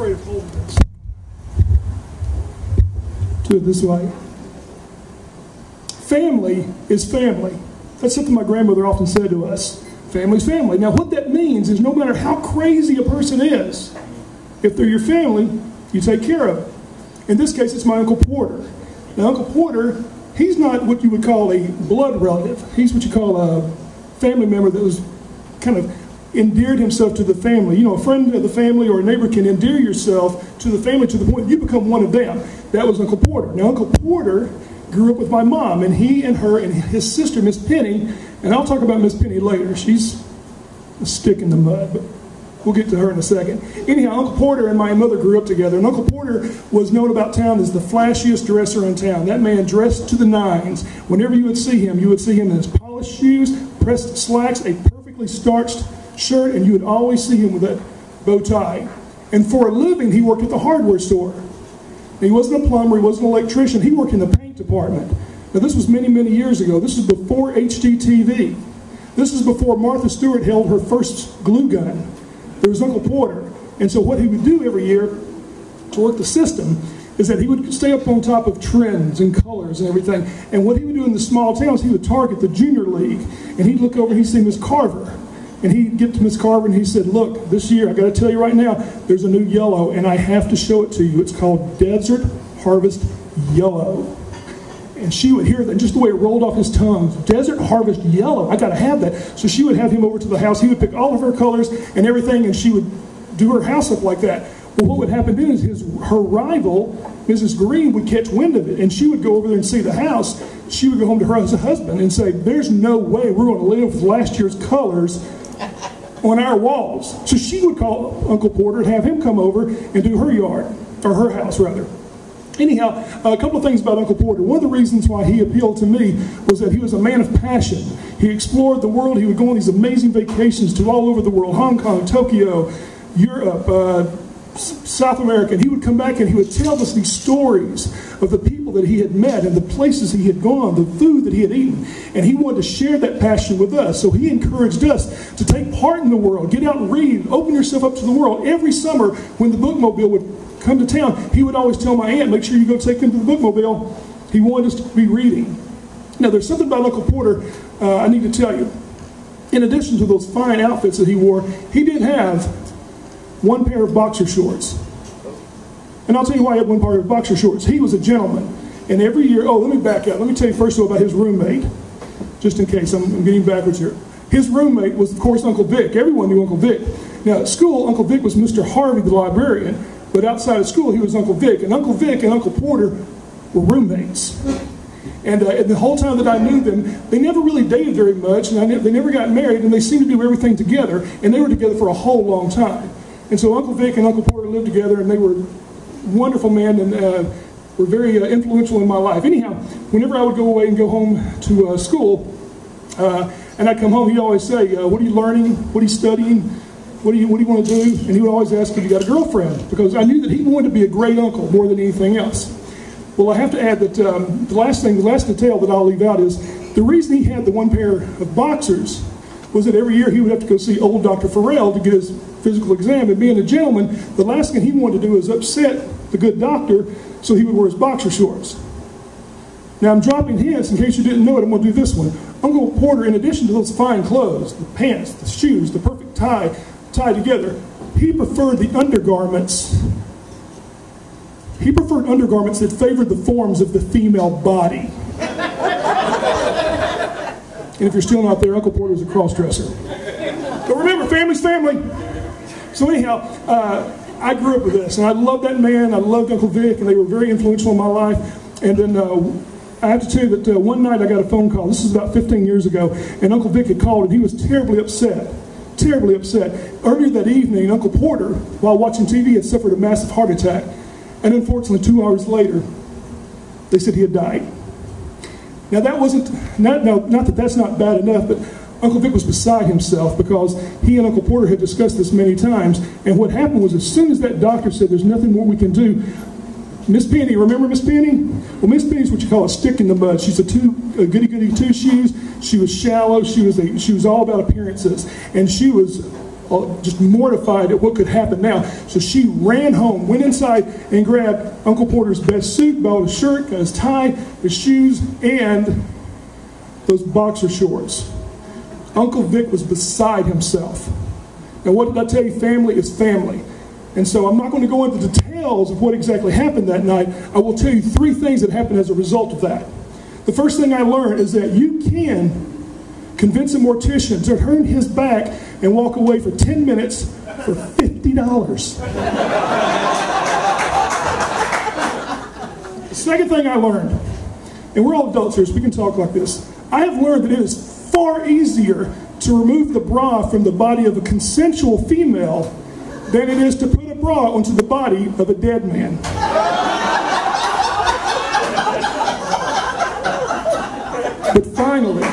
afraid of holding this. Do it this way. Family is family. That's something my grandmother often said to us. Family's family. Now what that means is no matter how crazy a person is, if they're your family, you take care of it. In this case, it's my Uncle Porter. Now Uncle Porter, he's not what you would call a blood relative. He's what you call a family member that was kind of endeared himself to the family. You know, a friend of the family or a neighbor can endear yourself to the family to the point that you become one of them. That was Uncle Porter. Now Uncle Porter grew up with my mom, and he and her and his sister, Miss Penny, and I'll talk about Miss Penny later. She's a stick in the mud, but we'll get to her in a second. Anyhow, Uncle Porter and my mother grew up together, and Uncle Porter was known about town as the flashiest dresser in town. That man dressed to the nines. Whenever you would see him in his polished shoes, pressed slacks, a perfectly starched shirt, and you would always see him with that bow tie. And for a living, he worked at the hardware store. He wasn't a plumber, he wasn't an electrician, he worked in the paint department. Now this was many, many years ago. This is before HDTV. This is before Martha Stewart held her first glue gun. There was Uncle Porter. And so what he would do every year to work the system is that he would stay up on top of trends and colors and everything. And what he would do in the small towns, he would target the junior league. And he'd look over and he'd see Miss Carver. And he'd get to Miss Carver and he said, look, this year, I got to tell you right now, there's a new yellow and I have to show it to you. It's called Desert Harvest Yellow. And she would hear that, just the way it rolled off his tongue, Desert Harvest Yellow, I got to have that. So she would have him over to the house. He would pick all of her colors and everything, and she would do her house up like that. Well, what would happen then is her rival, Mrs. Green, would catch wind of it, and she would go over there and see the house. She would go home to her husband and say, there's no way we're going to live with last year's colors on our walls. So she would call Uncle Porter and have him come over and do her yard, or her house rather. Anyhow, a couple of things about Uncle Porter. One of the reasons why he appealed to me was that he was a man of passion. He explored the world. He would go on these amazing vacations to all over the world, Hong Kong, Tokyo, Europe, South America. And he would come back and he would tell us these stories of the people that he had met and the places he had gone, the food that he had eaten. And he wanted to share that passion with us. So he encouraged us to take part in the world, get out and read, open yourself up to the world. Every summer when the bookmobile would come to town, he would always tell my aunt, make sure you go take him to the bookmobile. He wanted us to be reading. Now there's something about Uncle Porter I need to tell you. In addition to those fine outfits that he wore, he did have one pair of boxer shorts. And I'll tell you why he had one pair of boxer shorts. He was a gentleman. And every year, let me back up. Let me tell you first of all about his roommate, just in case I'm getting backwards here. His roommate was, of course, Uncle Vic. Everyone knew Uncle Vic. Now at school, Uncle Vic was Mr. Harvey, the librarian. But outside of school, he was Uncle Vic. And Uncle Vic and Uncle Porter were roommates. And the whole time that I knew them, they never really dated very much, and they never got married, and they seemed to do everything together, and they were together for a whole long time. And so Uncle Vic and Uncle Porter lived together, and they were wonderful men and were very influential in my life. Anyhow, whenever I would go away and go home to school, and I'd come home, he'd always say, what are you learning? What are you studying? What do you want to do? And he would always ask if you got a girlfriend, because I knew that he wanted to be a great uncle more than anything else. Well, I have to add that the last detail that I'll leave out is the reason he had the one pair of boxers was that every year he would have to go see old Dr. Farrell to get his physical exam. And being a gentleman, the last thing he wanted to do was upset the good doctor, so he would wear his boxer shorts. Now I'm dropping hints in case you didn't know it. I'm going to do this one. Uncle Porter, in addition to those fine clothes, the pants, the shoes, the perfect tie, tied together, he preferred the undergarments. He preferred undergarments that favored the forms of the female body. And if you're still not there, Uncle Porter was a cross-dresser. But remember, family's family. So anyhow, I grew up with this, and I loved that man. I loved Uncle Vic, and they were very influential in my life. And then I have to tell you that one night I got a phone call. This is about 15 years ago, and Uncle Vic had called, and he was terribly upset. Terribly upset. Earlier that evening, Uncle Porter, while watching TV, had suffered a massive heart attack. And unfortunately, 2 hours later, they said he had died. Now that wasn't, not that that's not bad enough, but Uncle Vic was beside himself because he and Uncle Porter had discussed this many times. And what happened was, as soon as that doctor said there's nothing more we can do, Miss Penny, remember Miss Penny? Well, Miss Penny's what you call a stick in the mud. She's a goody-goody two-shoes. She was shallow. She was all about appearances. And she was just mortified at what could happen now. So she ran home, went inside, and grabbed Uncle Porter's best suit, bought his shirt, got his tie, his shoes, and those boxer shorts. Uncle Vic was beside himself. Now, what did I tell you? Family is family. And so I'm not going to go into details of what exactly happened that night. I will tell you 3 things that happened as a result of that. The first thing I learned is that you can convince a mortician to turn his back and walk away for 10 minutes for $50. The second thing I learned, and we're all adults here, so we can talk like this. I have learned that it is far easier to remove the bra from the body of a consensual female than it is to put a bra onto the body of a dead man. But finally,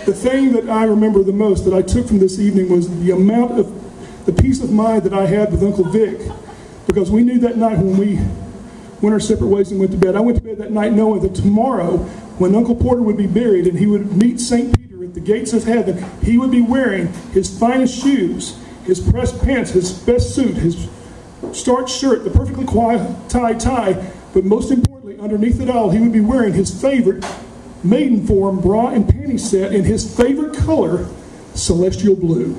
the thing that I remember the most that I took from this evening was the amount of the peace of mind that I had with Uncle Vic, because we knew that night when we went our separate ways and went to bed. I went to bed that night knowing that tomorrow, when Uncle Porter would be buried and he would meet St. Peter at the gates of heaven, he would be wearing his finest shoes, his pressed pants, his best suit, his starched shirt, the perfectly tied tie, but most importantly, underneath it all, he would be wearing his favorite maiden form bra and panty set in his favorite color, celestial blue.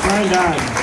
Bryan Dodd.